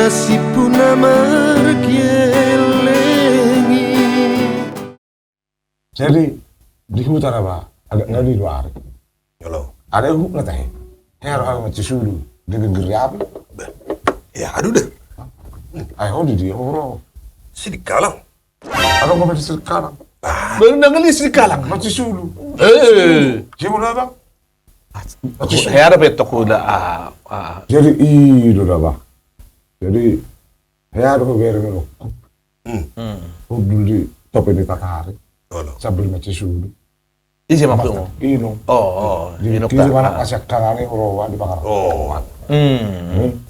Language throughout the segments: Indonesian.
nasib pun amar kielengi. Jadi di hutan apa? Agak nggak di luar. Ada huk nggak teh? Harus harus macam sulu. Dengan geriap. Ya aduh deh. Ayo di dia orang. Si di kalang. Ada nggak macam sekarang? Baru nangali si kalang. Macam sulu. Siapa lah bang? Harap itu kuda. Jadi itu dah bang. Jadi harus beres lo. Dulu di top ini tatari. Sambil macam sulu. Ini siapa maksudmu? Ino. Di kiri mana kasih kangani horowa di bakar.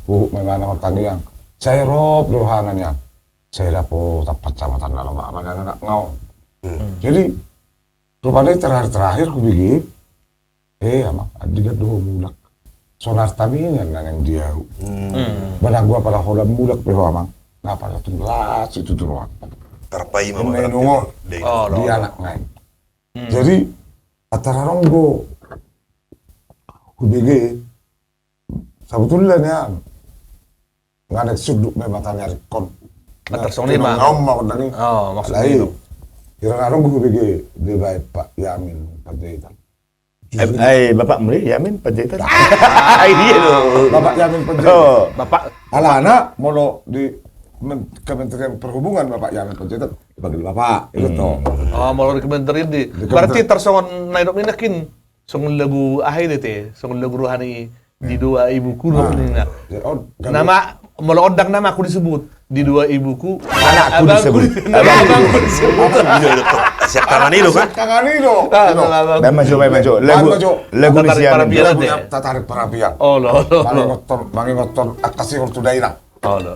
Memang orang tanian. Saya rob rohanannya. Saya dapat tempat camatan dalam mana nak ngau. Jadi rupanya terakhir ku bikin. Amak adiga doh mulak. Sonar taminya yang dia. Mana gua pada holam mulak beho amang. Napa satu gelas itu doang. Terpai mama. Dia anak ngai. Jadi antara ronggo kubege sebetulnya nggak ada sudut membatanya rekon Antar songni mah ngomong tadi maksudnya itu kira ronggo kubege di baik Pak Yamin Panjaitan. Bapak Mri Yamin Panjaitan. Dia loh Bapak Yamin Panjaitan. Bapak Alana mau di Kementerian Perhubungan Bapak Yamin Panjaitan bagi Bapak itu toh. Mau di kementerian di. Berarti tersongon naidok minakin songon lagu ahai dete, songon lagu rohani di dua ibuku nina. Nama mau odang nama aku disebut di dua ibuku. Anakku disebut. Abangku disebut. Siap kangani lo kan? Kangani lo. Dan maju. Lagu ni siya. Tarik perapian. Oh lo. Mangi ngotor akasi ortu daerah. Oh lo.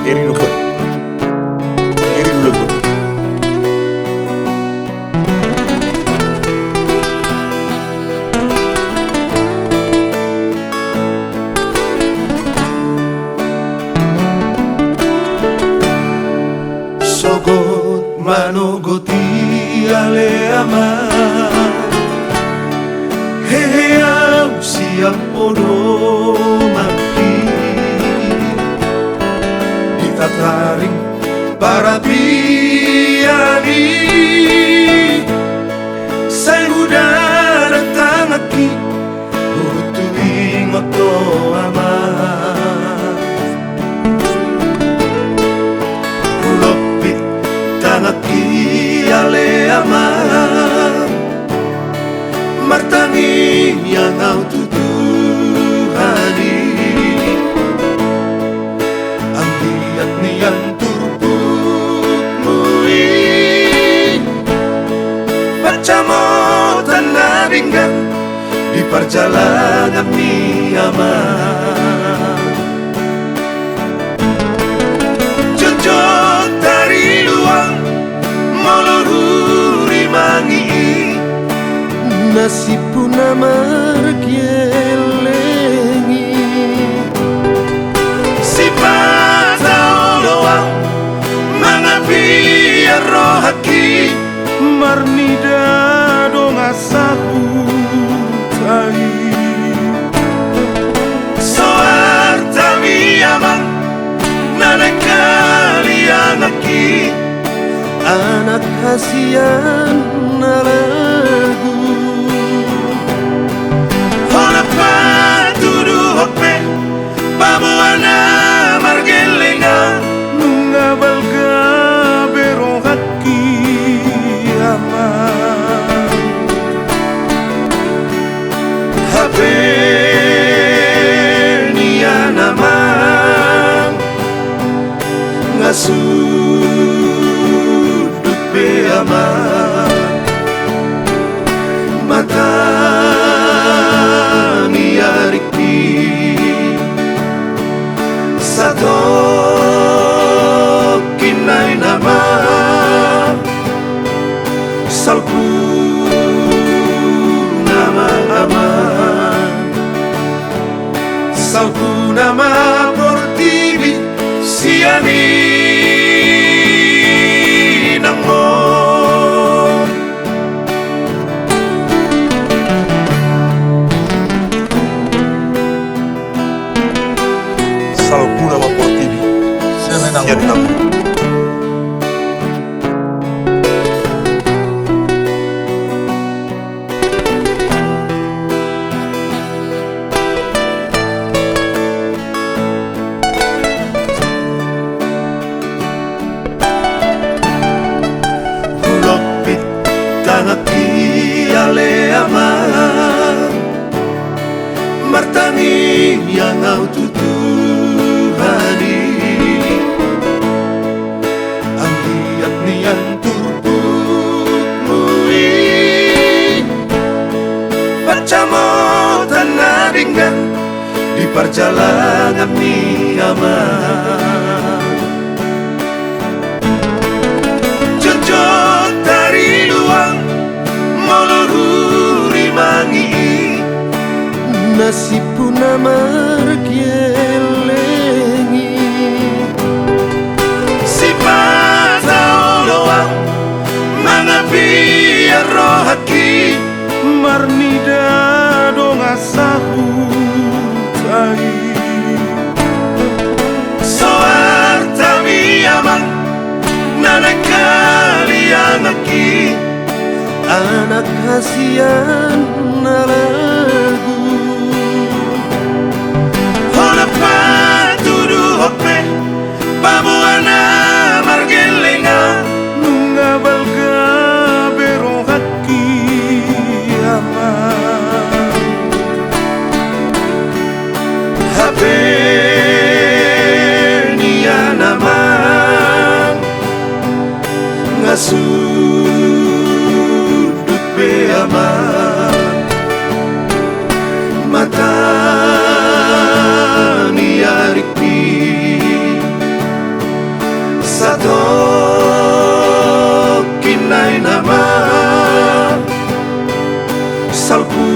Iri dulu pun. Sogot manogoti ale amar. Heheau siap podo mati. Ditataring para piani. Saya udah datang lagi. Utuing oto amar. Kulopit tanaki ale amar. Martangi yang kau tuduhani. Ang tiyak niyang turputmu baca mo tanabinggan di perjalanan ni aman. Jojot dari luang moloruri mangi. Nasib pun amar kielengi. Si pataoloang mga biar rohaki. Marmida dong asahu tahi. Soar tami amang nanak kalian aki. Anak kasihan naragu. Babuana margelenga nunga balga berong haki ama hape niya naman ngasudut be ama mata niya riki satu kinai nama salku nama salku nama portibi siani nangmo sian inam. Hulopit tanaki ale aman martani yang au tutuhani ang liat niyan turput muli baca mo tanadingan di perjalanan ni aman jojot dari luang moloruri mangi nasib puna margielengi si pataoloang mga biar rohaki marnida dong asahutai soartami amang nanakalian aki anak kasihan nalagu hola patudu hope pamuana margelenga nunga balga bero haki ama habe niya naman ngasudut be aman mata ni arikpi satu kinai nama salku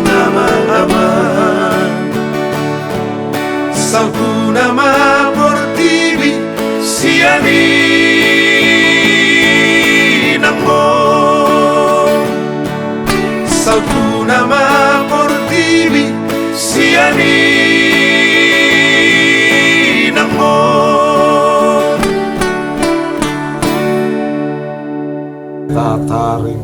nama salku nama portibi siani namo salku nama portibi siani namo Tataring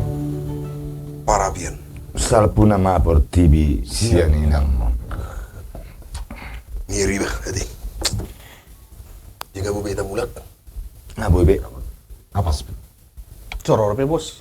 Parabian. Salpuna ma portibi sianinang. Ngiri ba, adi. Jika bu beta mulat. Nah, boy be. apa sih? Coror pe bos.